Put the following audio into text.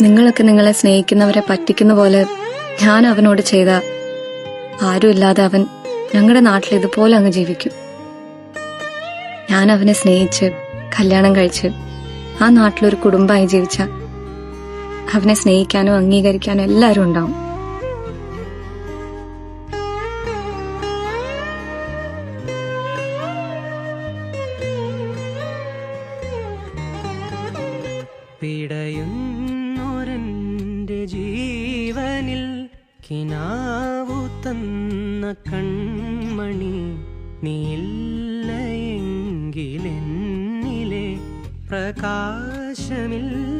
നിങ്ങളൊക്കെ നിങ്ങളെ സ്നേഹിക്കുന്നവരെ പറ്റിക്കുന്ന പോലെ ഞാൻ അവനോട് ചെയ്ത, ആരുമില്ലാതെ അവൻ ഞങ്ങളുടെ നാട്ടിൽ ഇതുപോലെ അങ്ങ് ജീവിക്കും. ഞാൻ അവനെ സ്നേഹിച്ച് കല്യാണം കഴിച്ച് ആ നാട്ടിലൊരു കുടുംബമായി ജീവിച്ച അവനെ സ്നേഹിക്കാനും അംഗീകരിക്കാനും എല്ലാവരും ഉണ്ടാവും. പിടയുന്നൊരെന്റെ ജീവനിൽ കിനാവു തന്ന കൺമണി, നീയില്ല എങ്കിലെന്നിലെ പ്രകാശമില്ല.